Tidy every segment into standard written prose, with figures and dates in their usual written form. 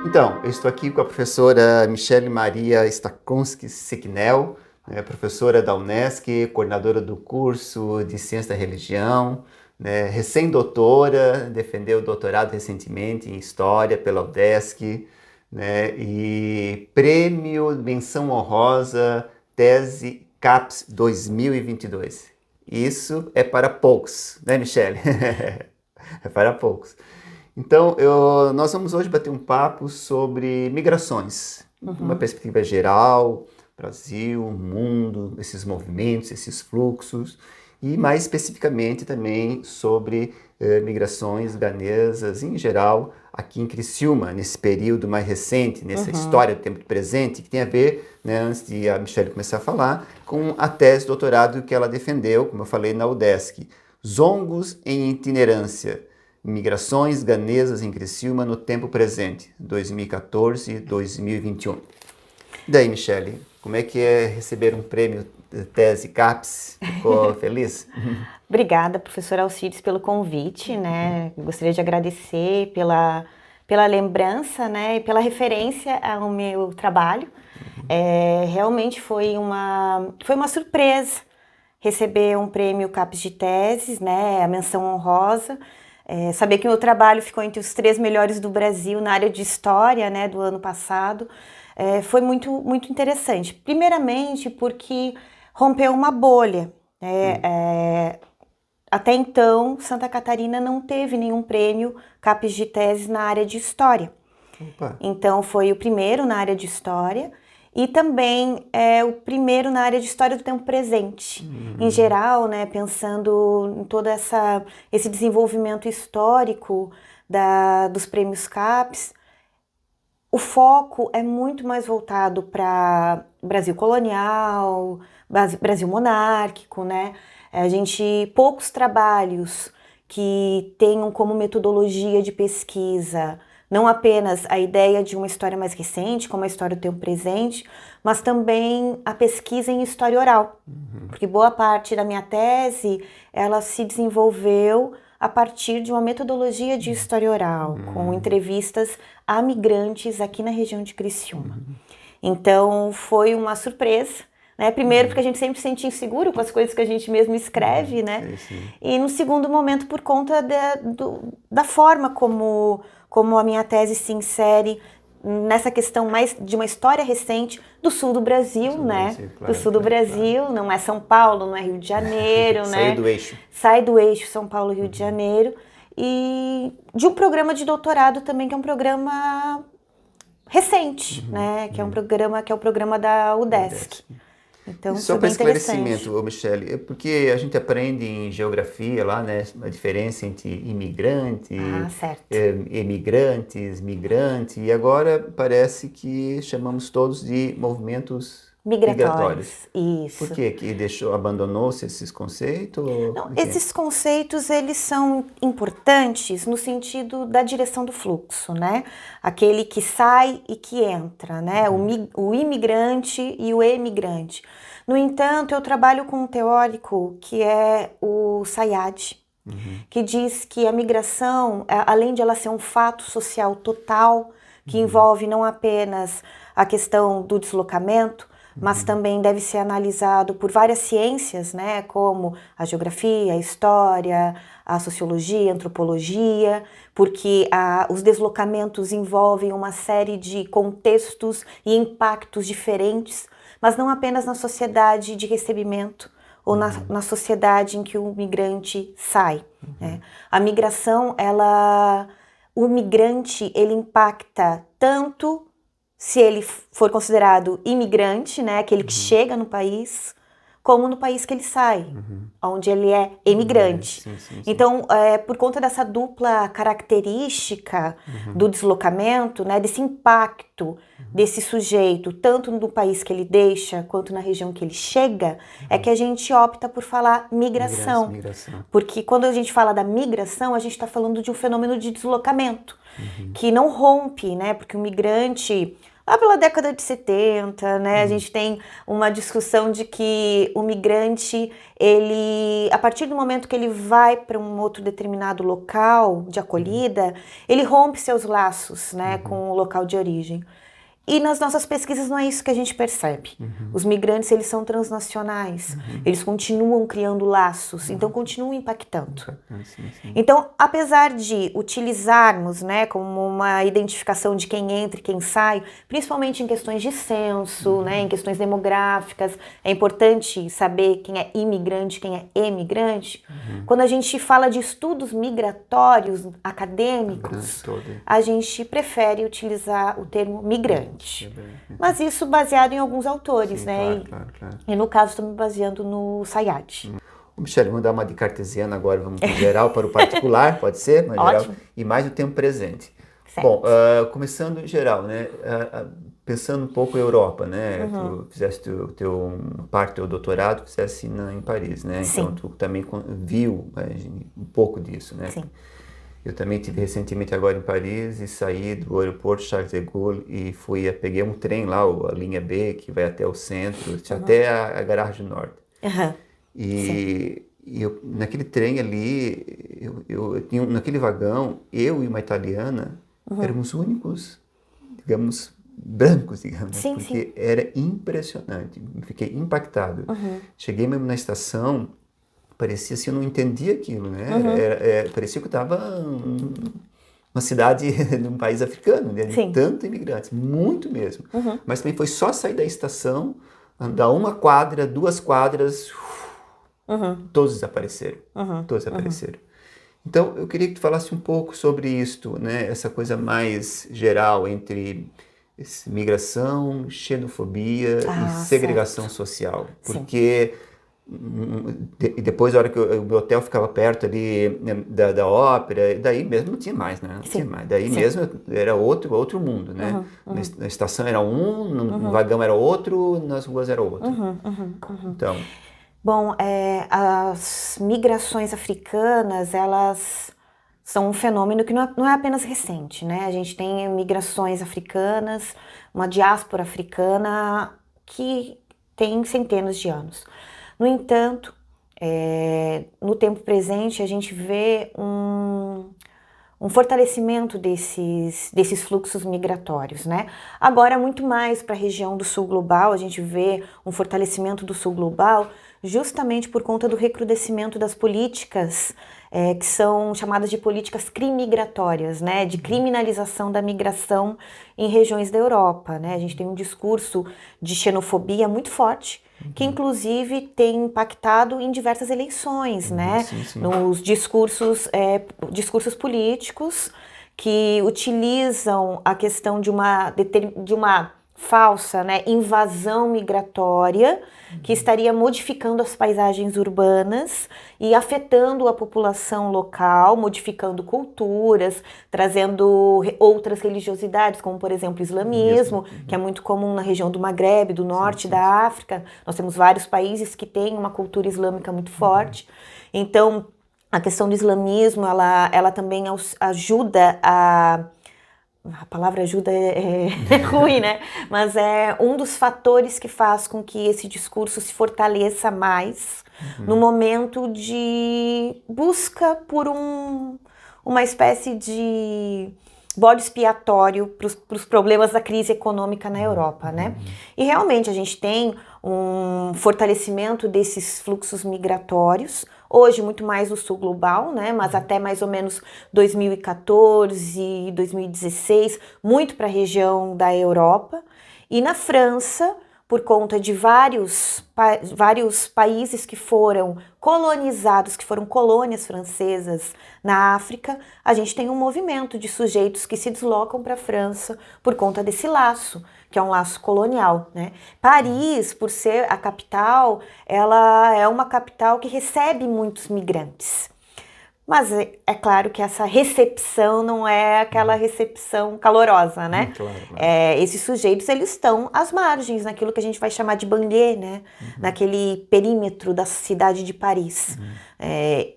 Então, eu estou aqui com a professora Michele Maria Stakonski-Seknel, professora da UNESCO, coordenadora do curso de Ciência da Religião, recém-doutora, defendeu o doutorado recentemente em História pela UDESC, e prêmio Menção Honrosa Tese CAPES 2022. Isso é para poucos, né, Michele? É para poucos. Então, nós vamos hoje bater um papo sobre migrações, uma perspectiva geral, Brasil, mundo, esses movimentos, esses fluxos, e mais especificamente também sobre migrações ganesas em geral, aqui em Criciúma, nesse período mais recente, nessa história do tempo presente, que tem a ver, antes de a Michele começar a falar, com a tese de doutorado que ela defendeu, como eu falei, na UDESC, Zongos em Itinerância, Migrações Ganesas em Criciúma no Tempo Presente, 2014-2021. E daí, Michele, como é que é receber um prêmio Tese CAPES? Ficou feliz? Obrigada, professora Alcides, pelo convite, Gostaria de agradecer pela lembrança, e pela referência ao meu trabalho. Realmente foi uma surpresa receber um prêmio CAPES de teses, a menção honrosa. Saber que o meu trabalho ficou entre os 3 melhores do Brasil na área de História, do ano passado, foi muito, muito interessante. Primeiramente porque rompeu uma bolha. Até então, Santa Catarina não teve nenhum prêmio CAPES de teses na área de História. Opa. Então, foi o primeiro na área de História e também o primeiro na área de História do Tempo Presente. Em geral, pensando em todo esse desenvolvimento histórico dos prêmios CAPES, o foco é muito mais voltado para Brasil colonial, Brasil monárquico, poucos trabalhos que tenham como metodologia de pesquisa não apenas a ideia de uma história mais recente, como a história do tempo presente, mas também a pesquisa em história oral. Porque boa parte da minha tese, ela se desenvolveu a partir de uma metodologia de história oral, com entrevistas a migrantes aqui na região de Criciúma. Então, foi uma surpresa. Primeiro, porque a gente sempre se sente inseguro com as coisas que a gente mesmo escreve, Sim. E no segundo momento, por conta da forma como a minha tese se insere nessa questão mais de uma história recente do sul do Brasil, Claro, do sul do Brasil, claro. não é São Paulo, não é Rio de Janeiro, Saiu do eixo. Sai do eixo São Paulo, Rio de Janeiro, e de um programa de doutorado também, que é um programa recente, que é um programa que é o programa da UDESC. Então, Só foi para bem interessante. esclarecimento, Michele, porque a gente aprende em geografia lá, a diferença entre imigrante, certo. emigrantes, migrante, e agora parece que chamamos todos de movimentos migratórios. Isso. Por quê? Que abandonou-se esses conceitos? Não, esses conceitos, eles são importantes no sentido da direção do fluxo, Aquele que sai e que entra, O imigrante e o emigrante. No entanto, eu trabalho com um teórico que é o Sayad, que diz que a migração, além de ela ser um fato social total, que envolve não apenas a questão do deslocamento, mas também deve ser analisado por várias ciências, como a geografia, a história, a sociologia, a antropologia, porque os deslocamentos envolvem uma série de contextos e impactos diferentes, mas não apenas na sociedade de recebimento ou na sociedade em que o migrante sai. A migração, o migrante, ele impacta tanto se ele for considerado imigrante, aquele que chega no país, como no país que ele sai, onde ele é emigrante. Sim. Então, por conta dessa dupla característica do deslocamento, desse impacto desse sujeito, tanto no país que ele deixa, quanto na região que ele chega, é que a gente opta por falar migração. Porque quando a gente fala da migração, a gente está falando de um fenômeno de deslocamento, que não rompe, porque o migrante... lá pela década de 70, né? A gente tem uma discussão de que o migrante, ele, a partir do momento que ele vai para um outro determinado local de acolhida, ele rompe seus laços, né, com o local de origem. E nas nossas pesquisas não é isso que a gente percebe. Os migrantes, eles são transnacionais, eles continuam criando laços, então continuam impactando. Então, apesar de utilizarmos, né, como uma identificação de quem entra e quem sai, principalmente em questões de censo, né, em questões demográficas, é importante saber quem é imigrante, quem é emigrante. Quando a gente fala de estudos migratórios acadêmicos, a gente prefere utilizar o termo migrante. Mas isso baseado em alguns autores, né? Claro. E no caso estou me baseando no Sayad. Michele, vamos dar uma de cartesiana agora, vamos do geral para o particular, pode ser? Mas Ótimo. Geral, e mais o tempo presente. Certo. Bom, começando geral, né? Pensando um pouco em Europa, né? Tu fizeste parte do teu doutorado, fizeste em Paris, né? Sim. Então tu também viu um pouco disso, né? Sim. Eu também estive recentemente agora em Paris e saí do aeroporto Charles de Gaulle e peguei um trem lá, a linha B, que vai até o centro, até a Garagem Norte. E naquele trem ali, eu tinha, naquele vagão, eu e uma italiana éramos únicos, digamos, brancos, digamos, Sim, porque era impressionante, fiquei impactado. Cheguei mesmo na estação, parecia assim, eu não entendia aquilo, né? Parecia que eu estava numa cidade de um país africano, né? De tantos imigrantes, muito mesmo. Mas também foi só sair da estação, andar uma quadra, 2 quadras, todos desapareceram. Todos desapareceram. Então, eu queria que tu falasse um pouco sobre isto, né? Essa coisa mais geral entre migração, xenofobia e segregação social. Porque e depois, a hora que o meu hotel ficava perto ali da ópera, daí mesmo não tinha mais, né? Não tinha mais. Daí mesmo era outro mundo, né? Na estação era no vagão era outro, nas ruas era outro. Então... Bom, as migrações africanas, elas são um fenômeno que não é apenas recente, né? A gente tem migrações africanas, uma diáspora africana que tem centenas de anos. No entanto, no tempo presente, a gente vê um fortalecimento desses fluxos migratórios, né? Agora, muito mais para a região do sul global, a gente vê um fortalecimento do sul global justamente por conta do recrudescimento das políticas que são chamadas de políticas crimigratórias, né? De criminalização da migração em regiões da Europa, né? A gente tem um discurso de xenofobia muito forte, que inclusive tem impactado em diversas eleições, né? Nos discursos políticos que utilizam a questão de uma falsa, né, invasão migratória que estaria modificando as paisagens urbanas e afetando a população local, modificando culturas, trazendo outras religiosidades, como por exemplo o islamismo, que é muito comum na região do Maghreb, do norte da África. Nós temos vários países que têm uma cultura islâmica muito forte. Então, a questão do islamismo, ela também ajuda a palavra ajuda é ruim, né? Mas é um dos fatores que faz com que esse discurso se fortaleça mais no momento de busca por uma espécie de bode expiatório para os problemas da crise econômica na Europa, né? E realmente a gente tem um fortalecimento desses fluxos migratórios, hoje muito mais no sul global, né? Mas até mais ou menos 2014, 2016, muito para a região da Europa. E na França, por conta de vários países que foram colonizados, que foram colônias francesas na África, a gente tem um movimento de sujeitos que se deslocam para a França por conta desse laço, que é um laço colonial, né? Paris, por ser a capital, ela é uma capital que recebe muitos migrantes. Mas é claro que essa recepção não é aquela recepção calorosa, né? Claro, claro. Esses sujeitos, eles estão às margens, naquilo que a gente vai chamar de banlieue, né? Naquele perímetro da cidade de Paris.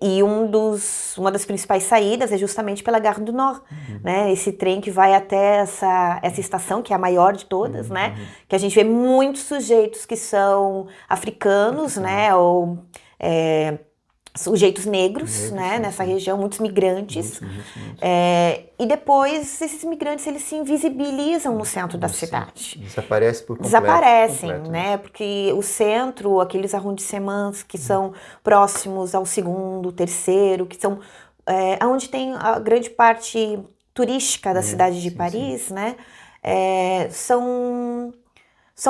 E uma das principais saídas é justamente pela Gare du Nord, né? Esse trem que vai até essa estação, que é a maior de todas, né? Que a gente vê muitos sujeitos que são africanos, né? Ou sujeitos negros, né, nessa região, muitos migrantes. E depois esses migrantes, eles se invisibilizam no centro da cidade. Desaparece por completo. Desaparecem, né? Porque o centro, aqueles arrondissements que são próximos ao segundo, terceiro, que são onde tem a grande parte turística da cidade de Paris, né? São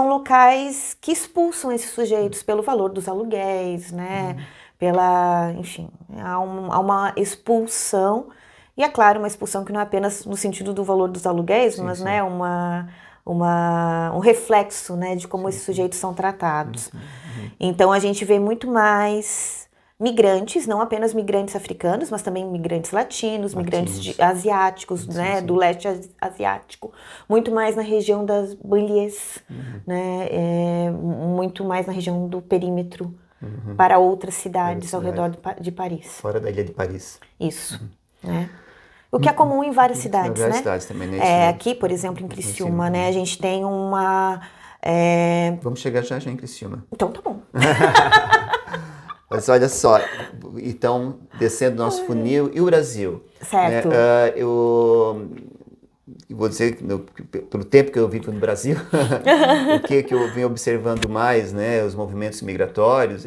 locais que expulsam esses sujeitos pelo valor dos aluguéis, né? Enfim, há uma expulsão, e é claro, uma expulsão que não é apenas no sentido do valor dos aluguéis, mas né, um reflexo, né, de como esses sujeitos são tratados. Então a gente vê muito mais migrantes, não apenas migrantes africanos, mas também migrantes latinos. Migrantes asiáticos, né, do leste asiático, muito mais na região das banlieues, né, muito mais na região do perímetro, para outras cidades ao redor de Paris. Fora da ilha de Paris. Isso, né? O que é comum em várias cidades, várias né? cidades também, né? Aqui, por exemplo, em Criciúma, né? A gente tem uma... Vamos chegar já em Criciúma. Então tá bom. Mas olha só, então, descendo do nosso funil, e o Brasil? Certo. Né? Eu vou dizer, pelo tempo que eu vivo no Brasil, o que eu venho observando mais, né, os movimentos migratórios,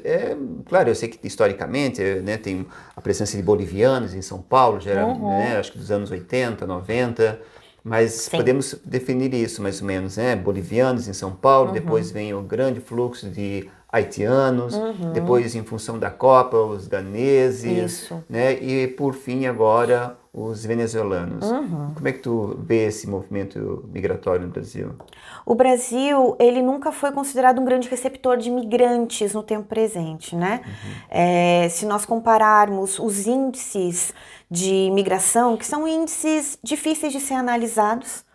claro, eu sei que historicamente, né, tem a presença de bolivianos em São Paulo, já era, né, acho que dos anos 80, 90, mas podemos definir isso mais ou menos, né, bolivianos em São Paulo, depois vem o grande fluxo de haitianos, depois em função da Copa, os ganeses, né, e por fim agora os venezuelanos. Como é que tu vê esse movimento migratório no Brasil? O Brasil, ele nunca foi considerado um grande receptor de migrantes no tempo presente, né? Se nós compararmos os índices de migração, que são índices difíceis de ser analisados,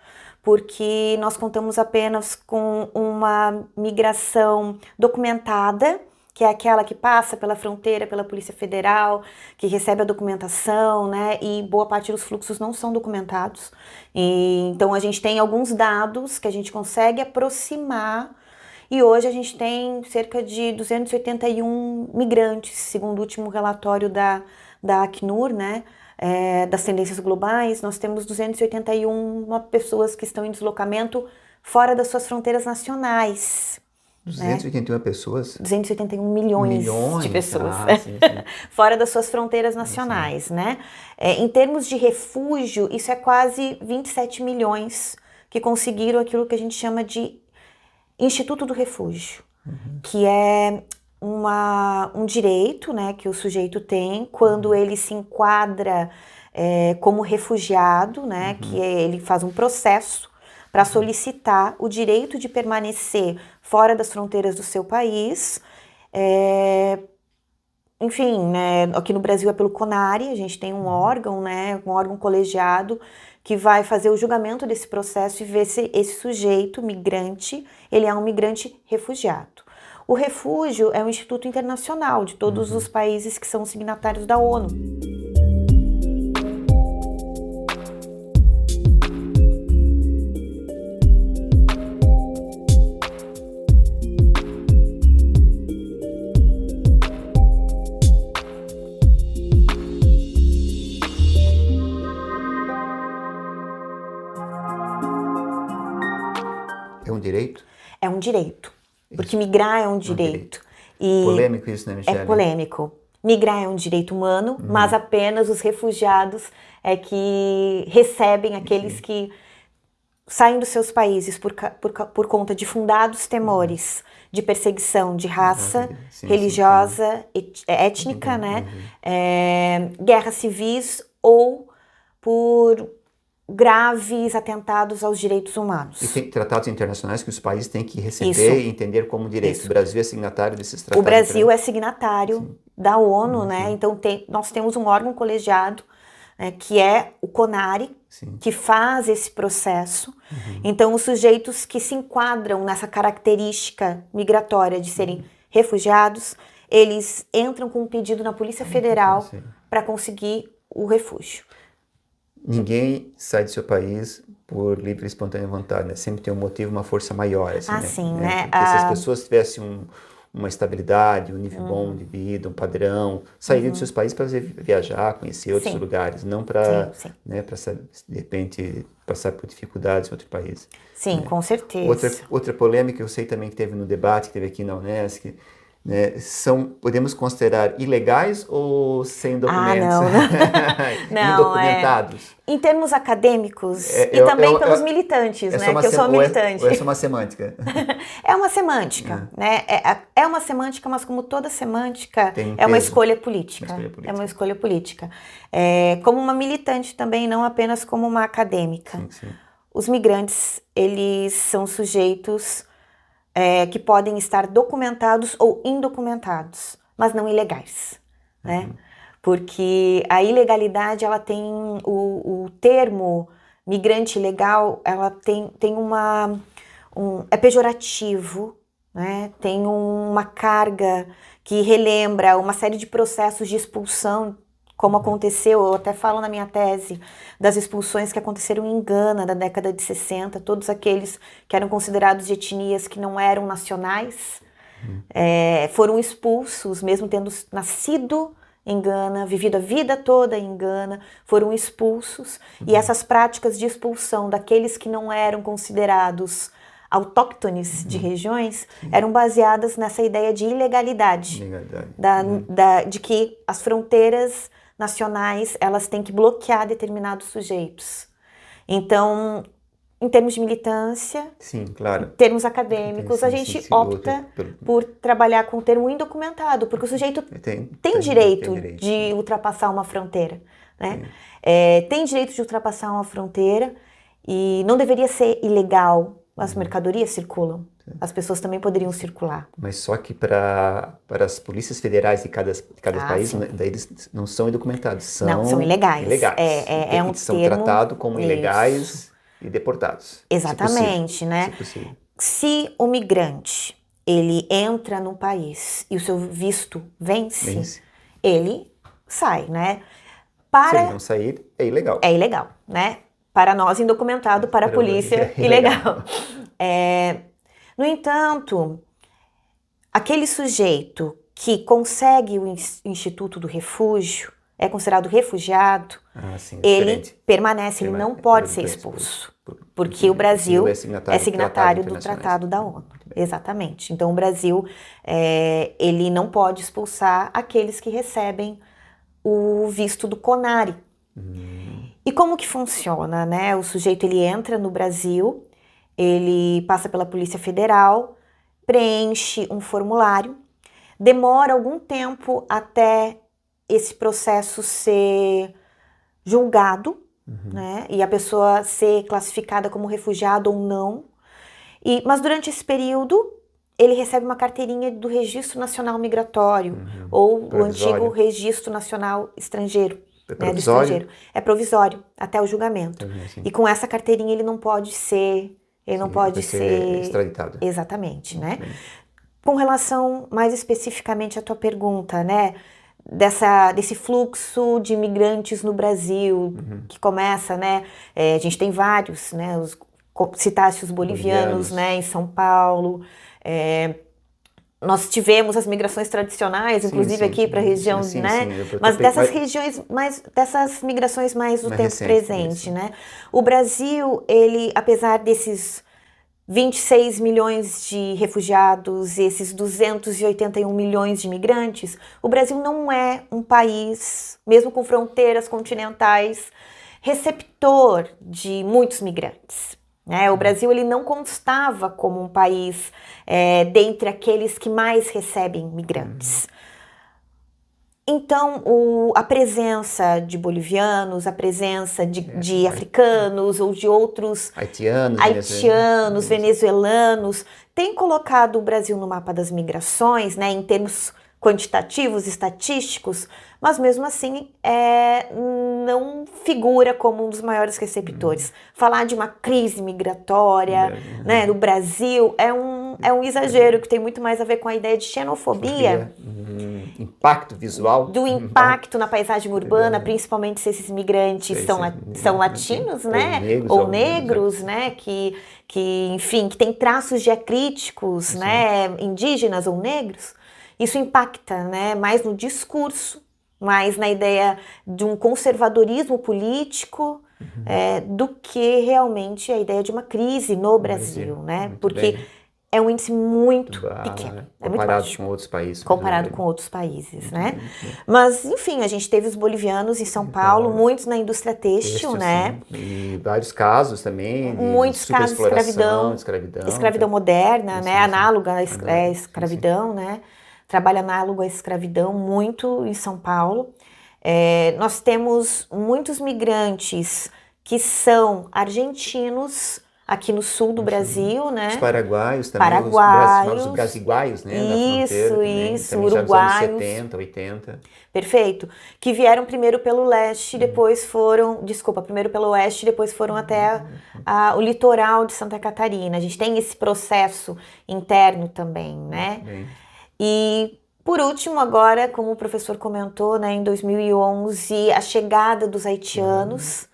porque nós contamos apenas com uma migração documentada, que é aquela que passa pela fronteira, pela Polícia Federal, que recebe a documentação, né? E boa parte dos fluxos não são documentados. Então a gente tem alguns dados que a gente consegue aproximar, e hoje a gente tem cerca de 281 migrantes, segundo o último relatório da Acnur, né? Das tendências globais. Nós temos 281 pessoas que estão em deslocamento fora das suas fronteiras nacionais. 281 pessoas? 281 milhões de pessoas. Sim. Fora das suas fronteiras nacionais, né? Em termos de refúgio, isso é quase 27 milhões que conseguiram aquilo que a gente chama de Instituto do Refúgio, que é um direito, né, que o sujeito tem quando ele se enquadra como refugiado, né, que ele faz um processo para solicitar o direito de permanecer fora das fronteiras do seu país. Enfim, né, aqui no Brasil é pelo CONARE, a gente tem um órgão, né, um órgão colegiado que vai fazer o julgamento desse processo e ver se esse sujeito migrante, ele é um migrante refugiado. O refúgio é um instituto internacional de todos os países que são signatários da ONU. É um direito? É um direito. Porque migrar é um direito. E polêmico isso, né, Michele? É polêmico. Migrar é um direito humano, mas apenas os refugiados é que recebem aqueles que saem dos seus países por conta de fundados temores de perseguição de raça, religiosa, étnica, né? Guerras civis ou por graves atentados aos direitos humanos. E tem tratados internacionais que os países têm que receber Isso. e entender como direito. Isso. O Brasil é signatário desses tratados. O Brasil é signatário Sim. da ONU, né? Sim. Então nós temos um órgão colegiado, né, que é o CONARE, Sim. que faz esse processo. Então, os sujeitos que se enquadram nessa característica migratória de serem refugiados, eles entram com um pedido na Polícia Federal Sim. para conseguir o refúgio. Ninguém sai do seu país por livre e espontânea vontade, né? Sempre tem um motivo, uma força maior. Assim, né? Sim, né? Porque se as pessoas tivessem uma estabilidade, um nível bom de vida, um padrão, sairiam dos seus países para viajar, conhecer outros lugares, não para, né, para de repente passar por dificuldades em outro país. Sim, né? Com certeza. Outra polêmica que eu sei também que teve no debate que teve aqui na Unesc, né, podemos considerar ilegais ou sem documentos? Não. Indocumentados? Em termos acadêmicos e também pelos militantes, né? Que eu sou militante. Ou é só uma semântica? É uma semântica, né? É uma semântica, mas como toda semântica, é uma escolha política. É uma escolha política. Como uma militante também, não apenas como uma acadêmica. Sim. Os migrantes, eles são sujeitos que podem estar documentados ou indocumentados, mas não ilegais, né? Porque a ilegalidade, ela tem o termo migrante ilegal, ela tem é pejorativo, né? Tem uma carga que relembra uma série de processos de expulsão, como aconteceu, eu até falo na minha tese, das expulsões que aconteceram em Gana na década de 60, todos aqueles que eram considerados de etnias que não eram nacionais, foram expulsos, mesmo tendo nascido em Gana, vivido a vida toda em Gana, foram expulsos, e essas práticas de expulsão daqueles que não eram considerados autóctones de regiões eram baseadas nessa ideia de ilegalidade. De que as fronteiras nacionais, elas têm que bloquear determinados sujeitos. Então, em termos de militância, sim, claro. Em termos acadêmicos, a gente opta por trabalhar com o termo indocumentado, porque o sujeito tem direito de ultrapassar uma fronteira, né? Tem direito de ultrapassar uma fronteira e não deveria ser ilegal. As mercadorias circulam, as pessoas também poderiam circular. Mas só que para as polícias federais de cada país, daí eles não são indocumentados, não, são ilegais. São tratados como ilegais e deportados. Exatamente, né? Se o migrante, ele entra num país e o seu visto vence. Ele sai, né? Se ele não sair, é ilegal. É ilegal, né? Para nós, indocumentado, para a polícia, ilegal. No entanto, aquele sujeito que consegue o Instituto do Refúgio, é considerado refugiado, ele permanece, ele não pode ser expulso. Porque o Brasil é signatário do Tratado da ONU. Exatamente. Então, o Brasil, ele não pode expulsar aqueles que recebem o visto do CONARE. E como que funciona, né? O sujeito, ele entra no Brasil, ele passa pela Polícia Federal, preenche um formulário, demora algum tempo até esse processo ser julgado, né? E a pessoa ser classificada como refugiado ou não. Mas durante esse período, ele recebe uma carteirinha do Registro Nacional Migratório, ou o antigo Registro Nacional Estrangeiro. É provisório? É provisório, até o julgamento. E com essa carteirinha ele não pode ser... extraditado. Exatamente, né? Com relação mais especificamente à tua pergunta, né? Desse fluxo de imigrantes no Brasil, que começa, né? A gente tem vários, né? Citaste os bolivianos, né? Em São Paulo. Nós tivemos as migrações tradicionais, inclusive aqui para a região, né? Mas dessas migrações mais do tempo presente, né? O Brasil, ele, apesar desses 26 milhões de refugiados, esses 281 milhões de imigrantes, o Brasil não é um país, mesmo com fronteiras continentais, receptor de muitos migrantes. O Brasil, ele não constava como um país dentre aqueles que mais recebem migrantes. Então, a presença de bolivianos, a presença de africanos ou de outros haitianos, venezuelanos, tem colocado o Brasil no mapa das migrações, né, em termos quantitativos, estatísticos, mas mesmo assim não figura como um dos maiores receptores. Falar de uma crise migratória, né, no Brasil é um exagero que tem muito mais a ver com a ideia de xenofobia. Impacto visual. Do impacto na paisagem urbana, principalmente se esses migrantes são latinos, né? Ou negros, né? Que enfim, que tem traços diacríticos, né? Indígenas ou negros. Isso impacta, né? Mais no discurso, mais na ideia de um conservadorismo político, do que realmente a ideia de uma crise no Brasil, né? Porque é um índice muito pequeno. Comparado com outros países. Comparado com outros países, né? Mas, enfim, a gente teve os bolivianos em São Paulo, muitos na indústria têxtil, né? Sim. E vários casos também. Muitos casos de escravidão. Escravidão moderna, né? Análoga à escravidão, né? Trabalho análogo à escravidão, muito em São Paulo. Nós temos muitos migrantes que são argentinos, aqui no sul do Brasil, né? Os paraguaios também, os brasiguaios, né? Isso, uruguaios. Nos anos 70, 80. Perfeito. Que vieram primeiro pelo leste, depois primeiro pelo oeste, depois foram até o litoral de Santa Catarina. A gente tem esse processo interno também, né? E, por último, agora, como o professor comentou, né, em 2011, a chegada dos haitianos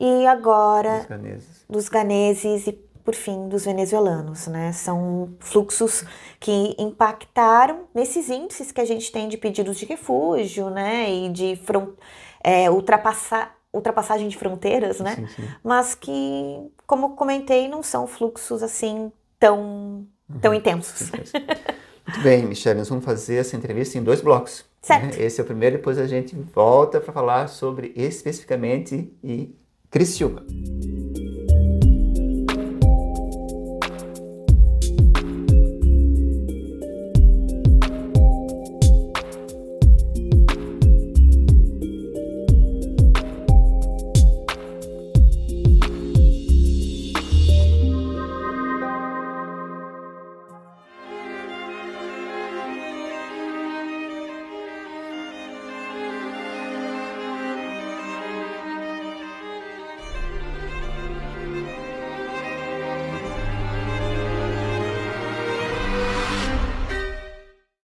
e agora dos ganeses e, por fim, dos venezuelanos, né? São fluxos que impactaram nesses índices que a gente tem de pedidos de refúgio, né? E de ultrapassagem de fronteiras, né? Sim. Mas que, como comentei, não são fluxos assim tão intensos. Muito bem, Michele, nós vamos fazer essa entrevista em 2 blocos. Certo. Né? Esse é o primeiro, depois a gente volta para falar sobre especificamente Criciúma.